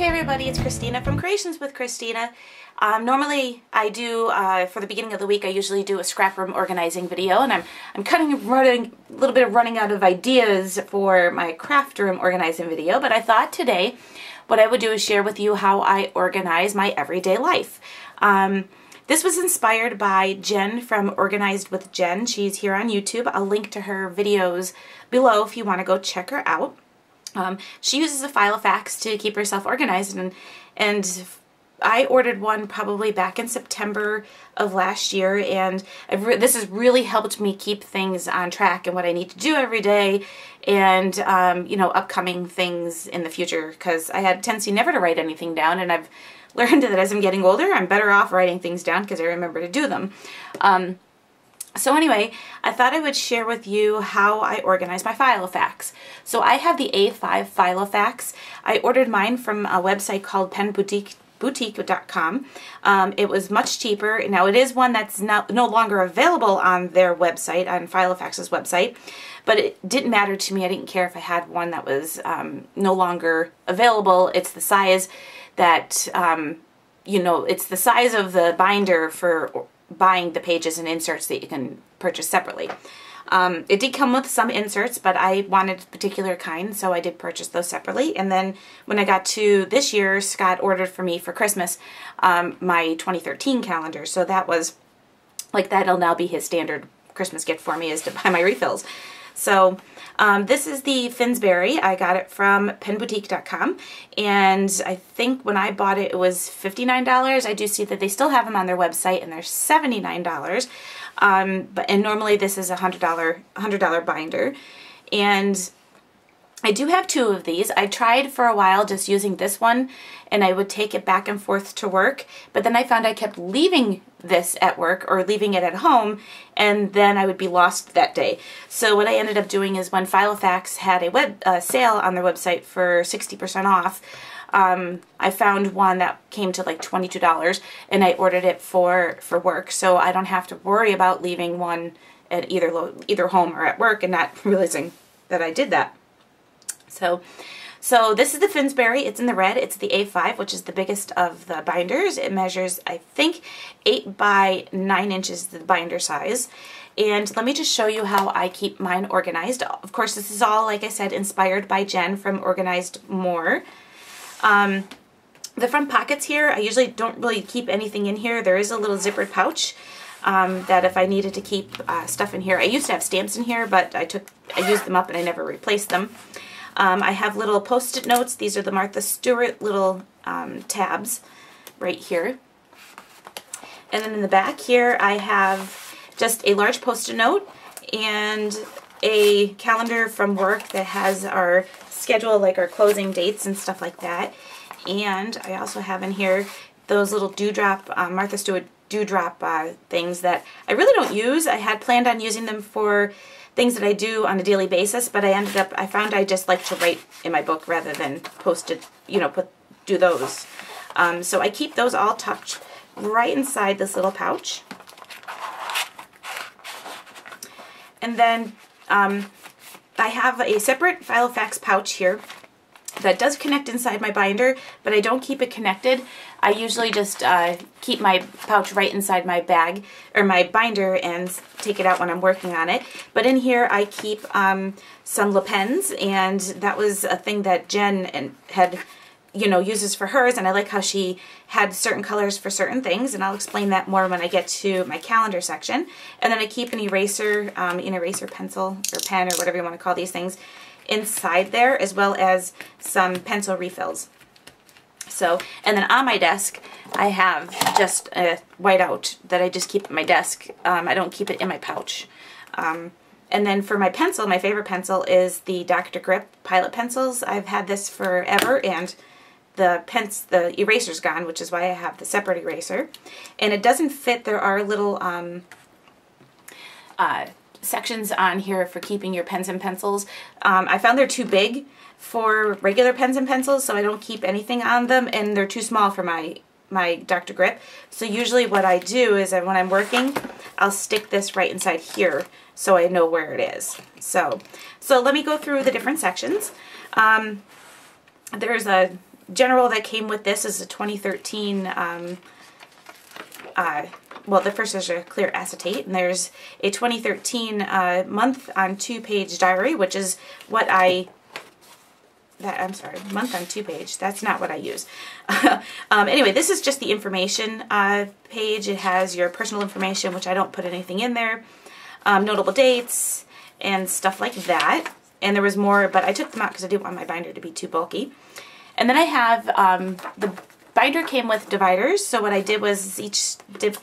Hey everybody, it's Christina from Creations with Christina. Normally I do, for the beginning of the week, I usually do a scrap room organizing video, and I'm running a little bit of running out of ideas for my craft room organizing video, but I thought today what I would do is share with you how I organize my everyday life. This was inspired by Jen from Organized with Jen. She's here on YouTube. I'll link to her videos below if you want to go check her out. She uses a Filofax to keep herself organized, and I ordered one probably back in September of last year, and this has really helped me keep things on track and what I need to do every day, and you know, upcoming things in the future, because I had a tendency never to write anything down, and I've learned that as I'm getting older, I'm better off writing things down because I remember to do them. So anyway, I thought I would share with you how I organize my Filofax. So I have the A5 Filofax. I ordered mine from a website called penboutique.com. It was much cheaper. Now it is one that's no longer available on their website, on Filofax's website, but it didn't matter to me. I didn't care if I had one that was no longer available. It's the size that, you know, it's the size of the binder for buying the pages and inserts that you can purchase separately. It did come with some inserts, but I wanted a particular kind, so I did purchase those separately. And then when I got to this year, Scott ordered for me for Christmas my 2013 calendar. So that was, like, that'll now be his standard Christmas gift for me, is to buy my refills. So this is the Finsbury. I got it from penboutique.com, and I think when I bought it, it was $59. I do see that they still have them on their website, and they're $79. And normally this is a $100 binder, and I do have two of these. I tried for a while just using this one, and I would take it back and forth to work, but then I found I kept leaving this at work or leaving it at home, and then I would be lost that day. So what I ended up doing is, when Filofax had a sale on their website for 60% off, I found one that came to like $22, and I ordered it for work, so I don't have to worry about leaving one at either home or at work and not realizing that I did that. So this is the Finsbury. It's in the red. It's the A5, which is the biggest of the binders. It measures, I think, 8 by 9 inches, the binder size. And let me just show you how I keep mine organized. Of course, this is all, like I said, inspired by Jen from Organized More. The front pockets here, I usually don't really keep anything in here. There is a little zippered pouch that if I needed to keep stuff in here. I used to have stamps in here, but I used them up and I never replaced them. I have little post-it notes. These are the Martha Stewart little tabs right here. And then in the back here I have just a large post-it note and a calendar from work that has our schedule, like our closing dates and stuff like that. And I also have in here those little dewdrop, Martha Stewart dewdrop things that I really don't use. I had planned on using them for things that I do on a daily basis, but I found I just like to write in my book rather than post it, you know, do those. So I keep those all tucked right inside this little pouch. And then I have a separate Filofax pouch here that does connect inside my binder, but I don't keep it connected. I usually just keep my pouch right inside my bag, or my binder, and take it out when I'm working on it. But in here I keep some Le Pens, and that was a thing that Jen had, you know, uses for hers, and I like how she had certain colors for certain things, and I'll explain that more when I get to my calendar section. And then I keep an eraser, pencil, or pen, or whatever you want to call these things, inside there, as well as some pencil refills. So, and then on my desk I have just a whiteout that I just keep at my desk. I don't keep it in my pouch. And then for my pencil, my favorite pencil is the Dr. Grip Pilot pencils. I've had this forever, and the eraser's gone, which is why I have the separate eraser. And it doesn't fit. There are little sections on here for keeping your pens and pencils. I found they're too big for regular pens and pencils, so I don't keep anything on them, and they're too small for my Dr. Grip. So usually what I do is when I'm working, I'll stick this right inside here so I know where it is. So let me go through the different sections. There's a general that came with this is a 2013, well, the first is a clear acetate, and there's a 2013 month on 2-page diary, which is what I'm sorry, month on 2-page. That's not what I use. Anyway, this is just the information page. It has your personal information, which I don't put anything in there, notable dates, and stuff like that. And there was more, but I took them out because I didn't want my binder to be too bulky. And then I have, the binder came with dividers, so what I did was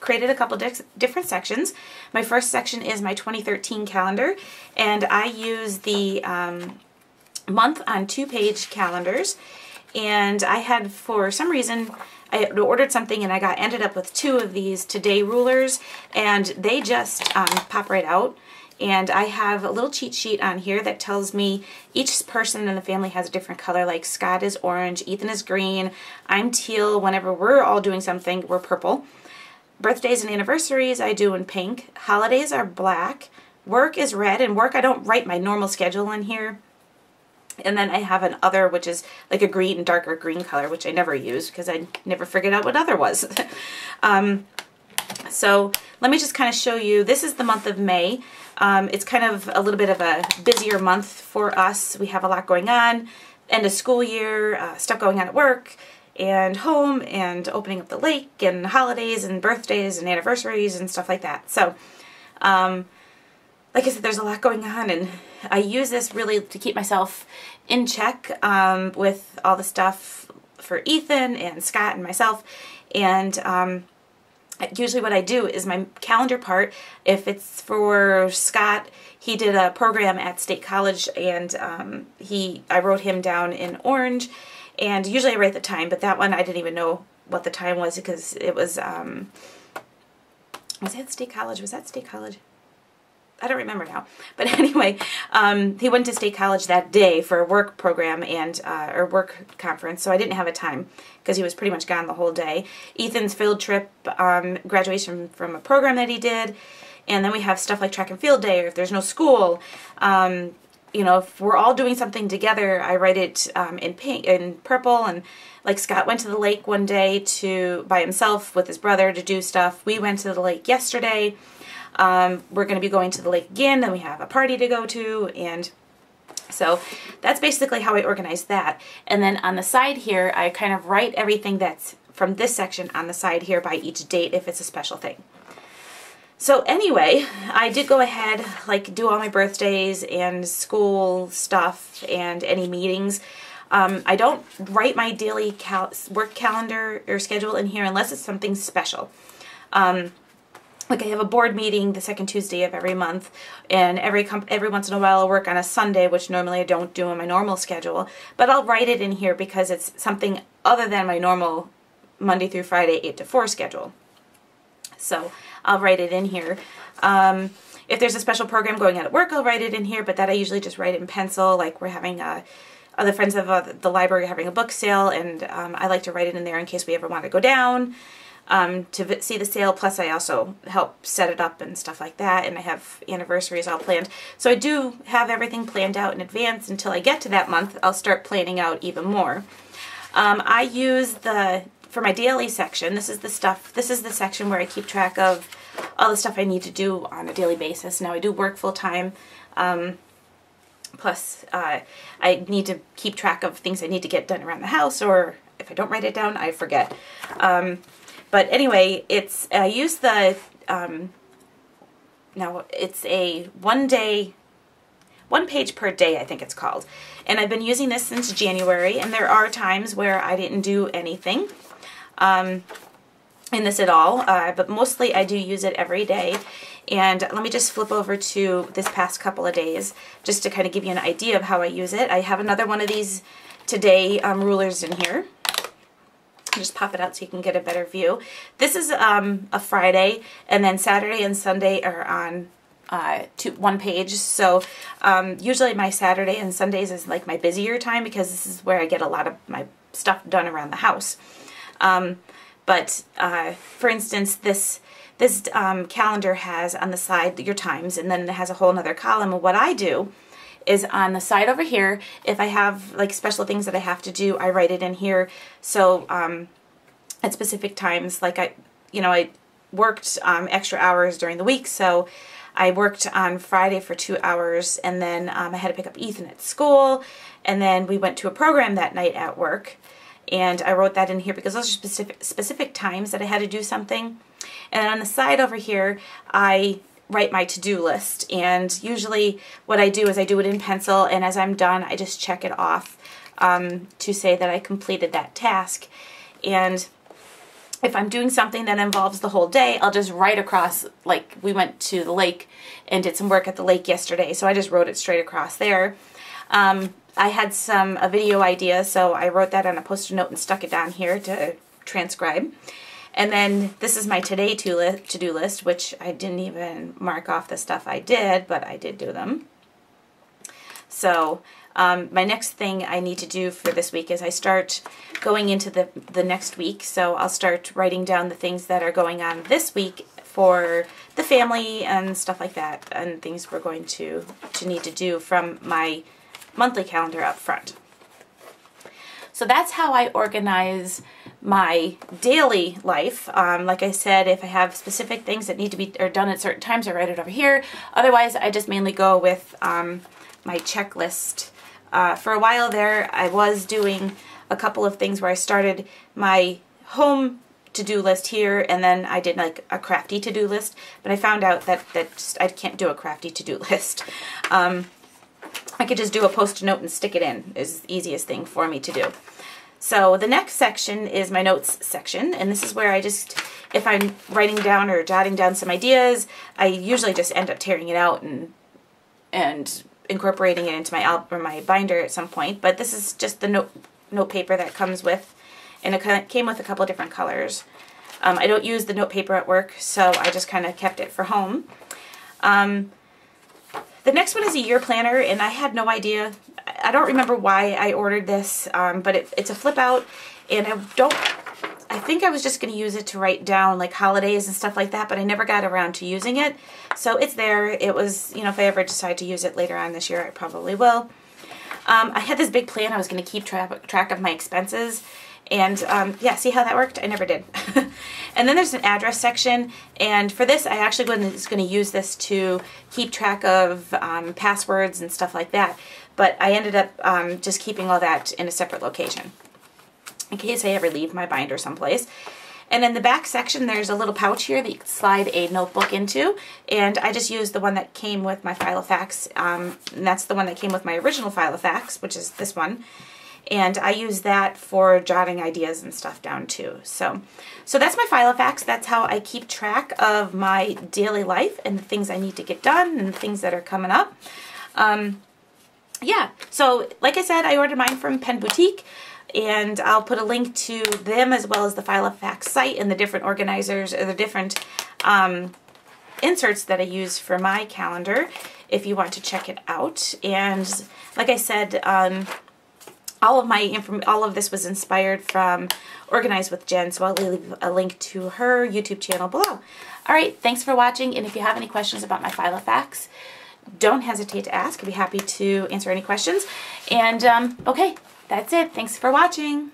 created a couple different sections. My first section is my 2013 calendar, and I use the month on 2-page calendars. And I had, for some reason, I had ordered something and I ended up with 2 of these Today rulers, and they just pop right out. And I have a little cheat sheet on here that tells me each person in the family has a different color. Like Scott is orange, Ethan is green, I'm teal. Whenever we're all doing something, we're purple. Birthdays and anniversaries I do in pink. Holidays are black. Work is red, and work I don't write my normal schedule in here. And then I have an other, which is like a green, darker green color, which I never use because I never figured out what other was. So let me just kind of show you. This is the month of May. It's kind of a little bit of a busier month for us. We have a lot going on. End of school year, stuff going on at work and home, and opening up the lake, and holidays and birthdays and anniversaries and stuff like that. So, like I said, there's a lot going on, and I use this really to keep myself in check with all the stuff for Ethan and Scott and myself. And usually what I do is my calendar part, if it's for Scott, he did a program at State College, and I wrote him down in orange, and usually I write the time, but that one I didn't even know what the time was because it was that State College? Was that State College? I don't remember now. But anyway, he went to State College that day for a work program and or work conference, so I didn't have a time because he was pretty much gone the whole day. Ethan's field trip, graduation from a program that he did, and then we have stuff like track and field day, or if there's no school. You know, if we're all doing something together, I write it in pink, in purple, and like Scott went to the lake one day by himself with his brother to do stuff. We went to the lake yesterday. We're going to be going to the lake again, then we have a party to go to, and so that's basically how I organize that. And then on the side here, I kind of write everything that's from this section on the side here by each date if it's a special thing. So anyway, I did go ahead, like, do all my birthdays and school stuff and any meetings. I don't write my daily work calendar or schedule in here unless it's something special. Like I have a board meeting the second Tuesday of every month, and every once in a while I'll work on a Sunday, which normally I don't do on my normal schedule, but I'll write it in here because it's something other than my normal Monday through Friday 8 to 4 schedule. So I'll write it in here. If there's a special program going on at work, I'll write it in here, but that I usually just write it in pencil. Like we're having other friends of the library having a book sale, and I like to write it in there in case we ever want to go down to see the sale. Plus I also help set it up and stuff like that, and I have anniversaries all planned. So I do have everything planned out in advance. Until I get to that month, I'll start planning out even more. I use for my daily section, this is the section where I keep track of all the stuff I need to do on a daily basis. Now I do work full-time, plus I need to keep track of things I need to get done around the house, or if I don't write it down, I forget. But anyway, I use the, now it's a 1 page per day, I think it's called. And I've been using this since January, and there are times where I didn't do anything in this at all, but mostly I do use it every day. And let me just flip over to this past couple of days just to kind of give you an idea of how I use it. I have another one of these Today rulers in here. Just pop it out so you can get a better view. This is a Friday, and then Saturday and Sunday are on 1 page. So usually my Saturday and Sundays is like my busier time because this is where I get a lot of my stuff done around the house. But for instance, this calendar has on the side your times, and then it has a whole other column. And what I do is on the side over here. If I have like special things that I have to do, I write it in here. So at specific times, like I worked extra hours during the week, so I worked on Friday for 2 hours, and then I had to pick up Ethan at school, and then we went to a program that night at work, and I wrote that in here because those are specific times that I had to do something. And then on the side over here, I write my to-do list, and usually what I do is I do it in pencil, and as I'm done, I just check it off to say that I completed that task. And if I'm doing something that involves the whole day, I'll just write across, like we went to the lake and did some work at the lake yesterday, so I just wrote it straight across there. I had a video idea, so I wrote that on a post-it note and stuck it down here to transcribe. And then this is my today to-do list, which I didn't even mark off the stuff I did, but I did do them. So my next thing I need to do for this week is I start going into the next week. So I'll start writing down the things that are going on this week for the family and stuff like that, and things we're going to need to do from my monthly calendar up front. So that's how I organize my daily life. Like I said, if I have specific things that need to be done at certain times, I write it over here. Otherwise, I just mainly go with my checklist. For a while there, I was doing a couple of things where I started my home to-do list here, and then I did like a crafty to-do list, but I found out that I can't do a crafty to-do list. I could just do a post-it note and stick it in, is the easiest thing for me to do. So the next section is my notes section, and this is where I just, if I'm writing down or jotting down some ideas, I usually just end up tearing it out and incorporating it into my album or my binder at some point. But this is just the note paper that comes with, and it came with a couple of different colors. I don't use the note paper at work, so I just kind of kept it for home. The next one is a year planner, and I had no idea. I don't remember why I ordered this, but it's a flip out, and I think I was just going to use it to write down like holidays and stuff like that, but I never got around to using it. So it's there. It was, if I ever decide to use it later on this year, I probably will. I had this big plan. I was going to keep track of my expenses, and yeah, see how that worked? I never did. And then there's an address section, and for this I actually was going to use this to keep track of passwords and stuff like that, but I ended up just keeping all that in a separate location in case I ever leave my binder someplace. And in the back section, there's a little pouch here that you can slide a notebook into, and I just used the one that came with my Filofax, and that's the one that came with my original Filofax, which is this one. And I use that for jotting ideas and stuff down too. So that's my Filofax. That's how I keep track of my daily life and the things I need to get done and the things that are coming up. Yeah, so like I said, I ordered mine from Pen Boutique, and I'll put a link to them as well as the Filofax site and the different organizers or the different inserts that I use for my calendar if you want to check it out. And like I said, all of this was inspired from Organize with Jen, so I'll leave a link to her YouTube channel below. All right, thanks for watching, and if you have any questions about my Filofax, don't hesitate to ask. I'd be happy to answer any questions. And okay, that's it. Thanks for watching.